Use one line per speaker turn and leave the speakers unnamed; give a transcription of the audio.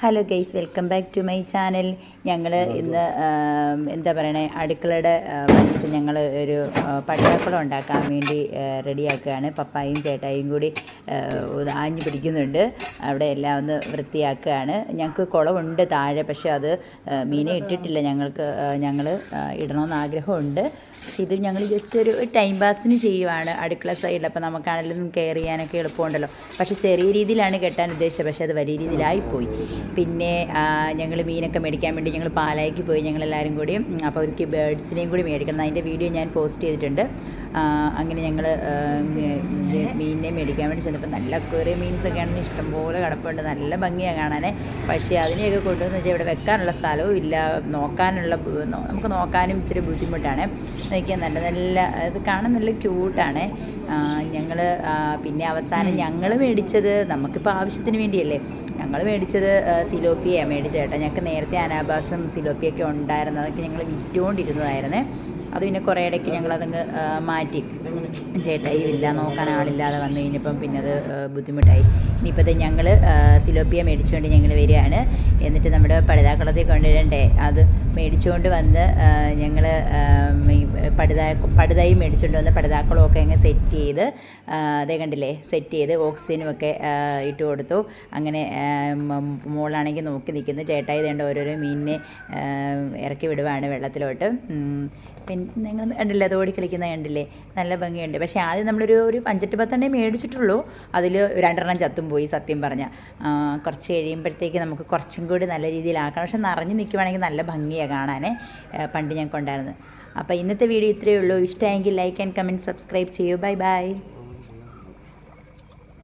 Hello guys, welcome back to my channel. ഞങ്ങൾ ഇന്ന് എന്താ പറയണേ, അടുക്കളയുടെ വശത്ത് ഞങ്ങൾ ഒരു പട്ടാക്കുളം ഉണ്ടാക്കാൻ വേണ്ടി റെഡിയാക്കുകയാണ്. പപ്പായും ചേട്ടായും കൂടി ആഞ്ഞു പിടിക്കുന്നുണ്ട്. അവിടെ എല്ലാം ഒന്ന് വൃത്തിയാക്കുകയാണ്. ഞങ്ങൾക്ക് കുളമുണ്ട് താഴെ, പക്ഷേ അത് മീനെ ഇട്ടിട്ടില്ല. ഞങ്ങൾ ഇടണമെന്ന് ആഗ്രഹമുണ്ട്. ഇത് ഞങ്ങൾ ജസ്റ്റ് ഒരു ടൈം പാസിന് ചെയ്യുവാണ് അടുക്കള സൈഡിൽ. അപ്പോൾ നമുക്കാണെങ്കിലും കെയർ ചെയ്യാനൊക്കെ എളുപ്പമുണ്ടല്ലോ. പക്ഷേ ചെറിയ രീതിയിലാണ് കെട്ടാൻ ഉദ്ദേശിച്ചത്, പക്ഷേ അത് വലിയ രീതിയിലായിപ്പോയി. പിന്നെ ഞങ്ങൾ മീനൊക്കെ മേടിക്കാൻ വേണ്ടി ഞങ്ങൾ പാലായിക്ക് പോയി, ഞങ്ങളെല്ലാവരും കൂടി. അപ്പോൾ അവർക്ക് ബേഡ്സിനെയും കൂടി മേടിക്കണം. അതിൻ്റെ വീഡിയോ ഞാൻ പോസ്റ്റ് ചെയ്തിട്ടുണ്ട്. അങ്ങനെ ഞങ്ങൾ മീനിനെ മേടിക്കാൻ വേണ്ടി ചെന്നപ്പോൾ നല്ല കുറേ മീൻസൊക്കെ ആണെങ്കിൽ ഇഷ്ടംപോലെ കിടപ്പുണ്ട്. നല്ല ഭംഗിയാണ് കാണാൻ. പക്ഷേ അതിനെയൊക്കെ കൊണ്ടുവന്ന് വെച്ചാൽ ഇവിടെ വെക്കാനുള്ള സ്ഥലവും ഇല്ല. നമുക്ക് നോക്കാനും ഇച്ചിരി ബുദ്ധിമുട്ടാണ്. നോക്കിയാൽ നല്ല ഇത് കാണാൻ നല്ല ക്യൂട്ടാണ്. ഞങ്ങൾ പിന്നെ അവസാനം ഞങ്ങൾ മേടിച്ചത് നമുക്കിപ്പോൾ ആവശ്യത്തിന് വേണ്ടിയല്ലേ, ഞങ്ങൾ മേടിച്ചത് സിലോപ്പിയാണ് മേടിച്ചേട്ടാ. ഞങ്ങൾക്ക് നേരത്തെ അനാബാസും സിലോപ്പിയൊക്കെ ഉണ്ടായിരുന്നു. അതൊക്കെ ഞങ്ങൾ വിറ്റുകൊണ്ടിരുന്നതായിരുന്നേ. അത് പിന്നെ കുറേ ഇടയ്ക്ക് ഞങ്ങളതങ്ങ് മാറ്റി. ചേട്ടായി ഇല്ല, നോക്കാൻ ആളില്ലാതെ വന്നു കഴിഞ്ഞപ്പം പിന്നെ അത് ബുദ്ധിമുട്ടായി. ഇനിയിപ്പോൾ ഞങ്ങൾ സിലോപ്പിയ മേടിച്ചുകൊണ്ട് ഞങ്ങൾ വരികയാണ്. എന്നിട്ട് നമ്മുടെ പടുതാക്കുളത്തിൽ കൊണ്ടുവരണ്ടേ, അത് മേടിച്ചുകൊണ്ട് വന്ന് ഞങ്ങൾ പടുതായി മേടിച്ചുകൊണ്ട് വന്ന് പടുതാക്കുളമൊക്കെ അങ്ങ് സെറ്റ് ചെയ്ത്, അതേ കണ്ടില്ലേ, സെറ്റ് ചെയ്ത് ഓക്സിജനുമൊക്കെ ഇട്ട് കൊടുത്തു. അങ്ങനെ മോളാണെങ്കിൽ നോക്കി നിൽക്കുന്നു. ചേട്ടായി വേണ്ട ഓരോരോ മീനിനെ ഇറക്കി വിടുവാണ് വെള്ളത്തിലോട്ട്. പിന്നെ നിങ്ങൾ കണ്ടില്ലേ, അത് ഓടി കളിക്കുന്ന കണ്ടില്ലേ, നല്ല ഭംഗിയുണ്ട്. പക്ഷേ ആദ്യം നമ്മളൊരു 5-10 മേടിച്ചിട്ടുള്ളൂ. അതിൽ 2 ചത്തും പോയി സത്യം പറഞ്ഞാൽ. കുറച്ച് കഴിയുമ്പോഴത്തേക്ക് നമുക്ക് കുറച്ചും കൂടി നല്ല രീതിയിലാക്കണം. പക്ഷെ നിറഞ്ഞു നിൽക്കുവാണെങ്കിൽ നല്ല ഭംഗിയാണ് കാണാൻ. പണ്ട് ഞങ്ങൾക്ക് ഉണ്ടായിരുന്നു. അപ്പോൾ ഇന്നത്തെ വീഡിയോ ഇത്രയേ ഉള്ളൂ. ഇഷ്ടമായെങ്കിൽ ലൈക്ക് ആൻഡ് കമൻറ്റ് സബ്സ്ക്രൈബ് ചെയ്യൂ. Bye bye.